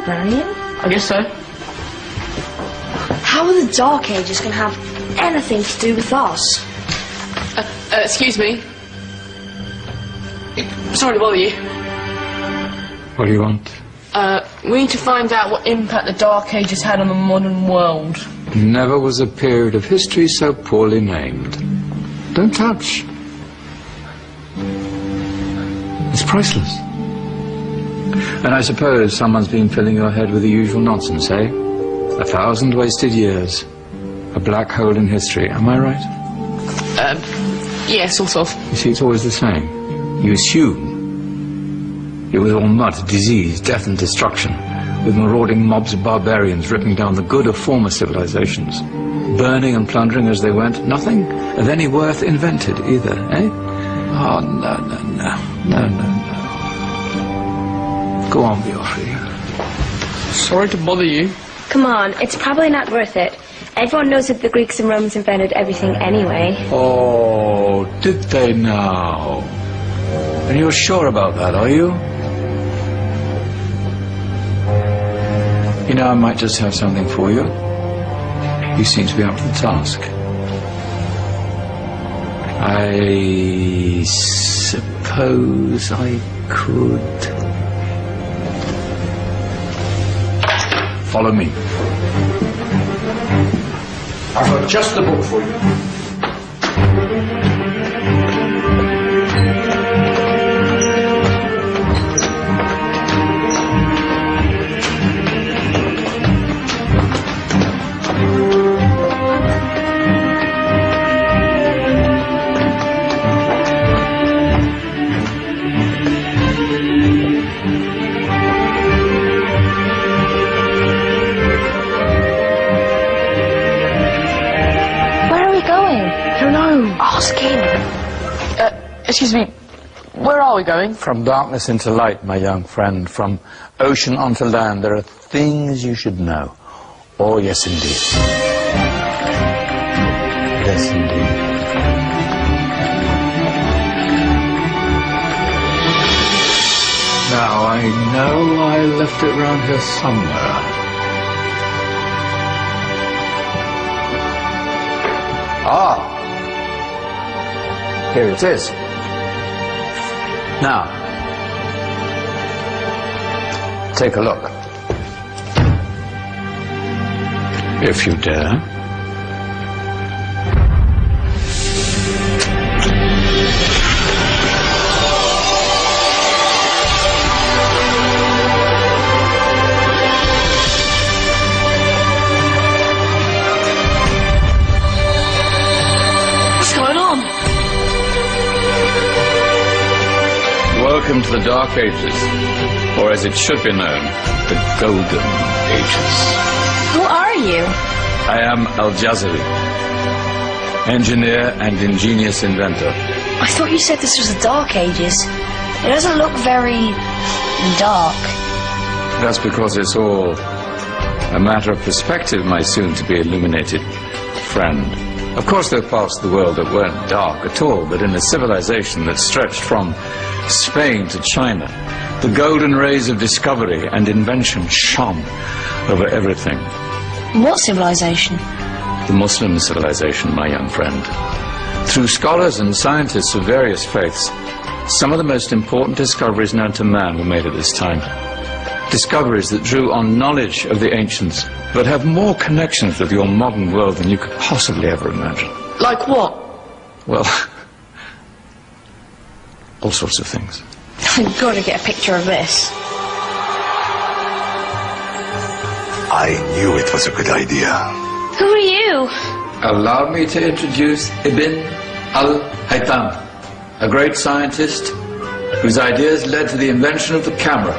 librarian? I guess so. How are the Dark Ages going to have anything to do with us? Excuse me. Sorry to bother you. What do you want? We need to find out what impact the Dark Ages had on the modern world. Never was a period of history so poorly named. Don't touch. It's priceless. And I suppose someone's been filling your head with the usual nonsense, eh? 1,000 wasted years. A black hole in history. Am I right? Yeah, sort of. You see, it's always the same. You assume. It was all mud, disease, death and destruction, with marauding mobs of barbarians ripping down the good of former civilizations, burning and plundering as they went. Nothing of any worth invented either, eh? Oh, no. Go on, be off with you. Sorry to bother you. Come on, it's probably not worth it. Everyone knows that the Greeks and Romans invented everything anyway. Oh, did they now? And you're sure about that, are you? You know, I might just have something for you. You seem to be up to the task. I suppose I could... Follow me. I've got just the book for you. Excuse me, where are we going? From darkness into light, my young friend. From ocean onto land. There are things you should know. Oh, yes, indeed. Yes, indeed. Now, I know I left it round here somewhere. Ah! Here it is. Now, take a look. If you dare. What's going on? Welcome to the Dark Ages, or as it should be known, the Golden Ages. Who are you? I am Al-Jazari, engineer and ingenious inventor. I thought you said this was the Dark Ages. It doesn't look very... dark. That's because it's all a matter of perspective, my soon-to-be illuminated friend. Of course, there are parts of the world that weren't dark at all, but in a civilization that stretched from Spain to China, the golden rays of discovery and invention shone over everything. What civilization? The Muslim civilization, my young friend. Through scholars and scientists of various faiths, some of the most important discoveries known to man were made at this time. Discoveries that drew on knowledge of the ancients, but have more connections with your modern world than you could possibly ever imagine. Like what? Well, all sorts of things. I've got to get a picture of this. I knew it was a good idea. Who are you? Allow me to introduce Ibn al-Haytham, a great scientist whose ideas led to the invention of the camera.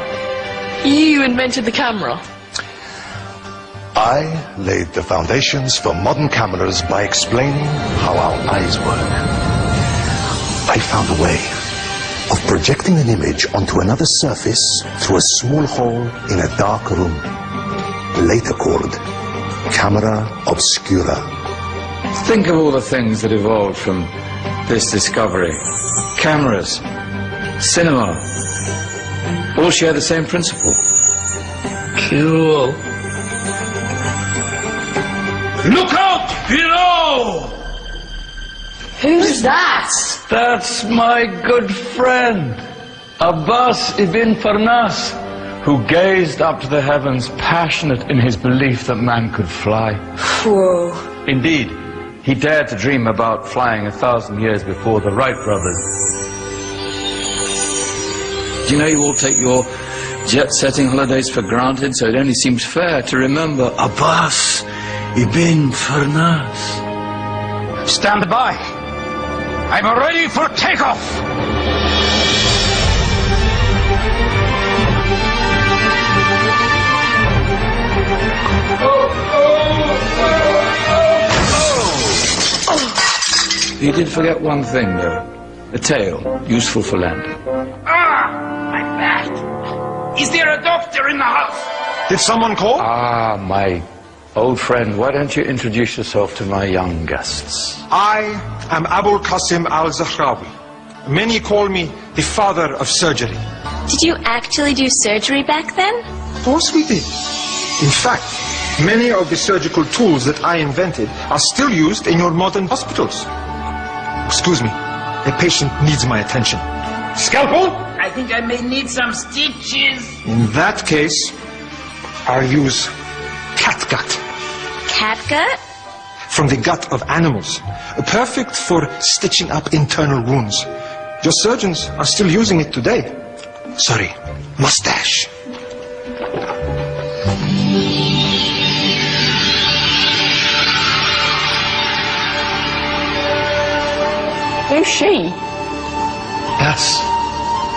You invented the camera? I laid the foundations for modern cameras by explaining how our eyes work. I found a way of projecting an image onto another surface through a small hole in a dark room, later called camera obscura. Think of all the things that evolved from this discovery. Cameras, cinema, all share the same principle. Cool. Look out below! Who's that? That's my good friend, Abbas ibn Farnas, who gazed up to the heavens, passionate in his belief that man could fly. Whoa. Indeed, he dared to dream about flying 1,000 years before the Wright brothers. Do you know you all take your jet-setting holidays for granted, so it only seems fair to remember Abbas ibn Farnas. Stand by. I'm ready for takeoff. You did forget one thing, though. A tail, useful for landing. My back. Is there a doctor in the house? Did someone call? Ah, my old friend, why don't you introduce yourself to my young guests? I am Abul Qasim al-Zahrawi. Many call me the father of surgery. Did you actually do surgery back then? Of course we did. In fact, many of the surgical tools that I invented are still used in your modern hospitals. Excuse me, a patient needs my attention. Scalpel? I think I may need some stitches. In that case, I'll use catgut. Catgut? From the gut of animals. Perfect for stitching up internal wounds. Your surgeons are still using it today. Sorry, mustache. Who's she? That's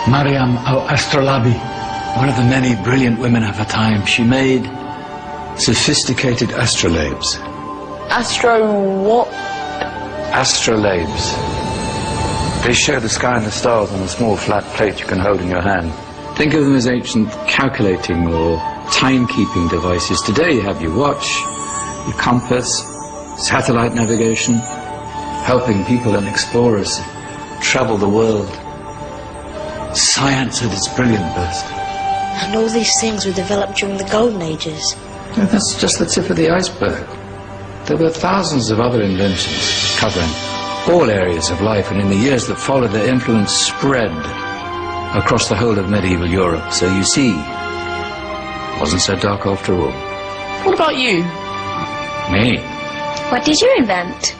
Maryam al-Astrolabi, one of the many brilliant women of her time. She made sophisticated astrolabes. Astro what? Astrolabes. They show the sky and the stars on a small flat plate you can hold in your hand. Think of them as ancient calculating or timekeeping devices. Today you have your watch, your compass, satellite navigation, helping people and explorers travel the world. Science at its brilliant best. And all these things were developed during the Golden Ages. Yeah, that's just the tip of the iceberg. There were thousands of other inventions covering all areas of life, and in the years that followed, their influence spread across the whole of medieval Europe. So you see, it wasn't so dark after all. What about you? Me? What did you invent?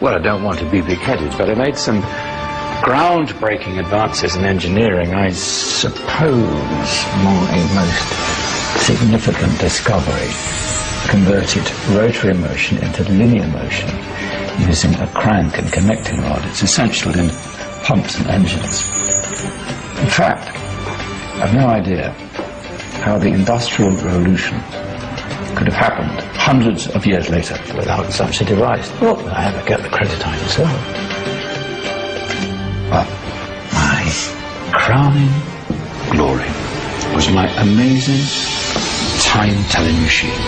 Well, I don't want to be big-headed, but I made some groundbreaking advances in engineering. I suppose my most significant discovery converted rotary motion into linear motion using a crank and connecting rod. It's essential in pumps and engines. In fact, I've no idea how the Industrial Revolution could have happened hundreds of years later without such a device. Not that I ever get the credit I deserve. But my crowning glory was my amazing time-telling machine.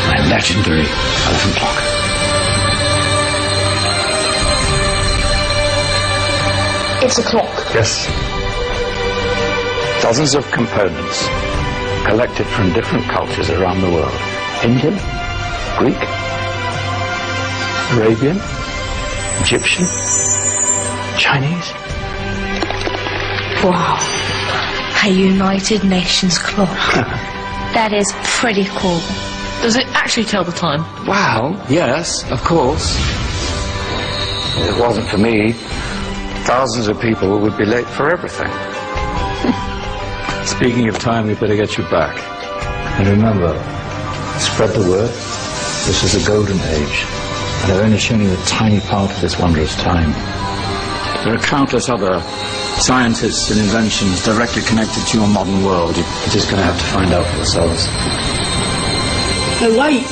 My legendary elephant clock. It's a clock. Yes. Dozens of components collected from different cultures around the world. Indian, Greek, Arabian, Egyptian, Chinese. Wow. A United Nations clock. That is pretty cool. Does it actually tell the time? Well, yes, of course. If it wasn't for me, thousands of people would be late for everything. Speaking of time, we better get you back. And remember, spread the word. This is a golden age, and I've only shown you a tiny part of this wondrous time. There are countless other scientists and inventions directly connected to your modern world. You're just going to have to find out for yourselves. No, wait.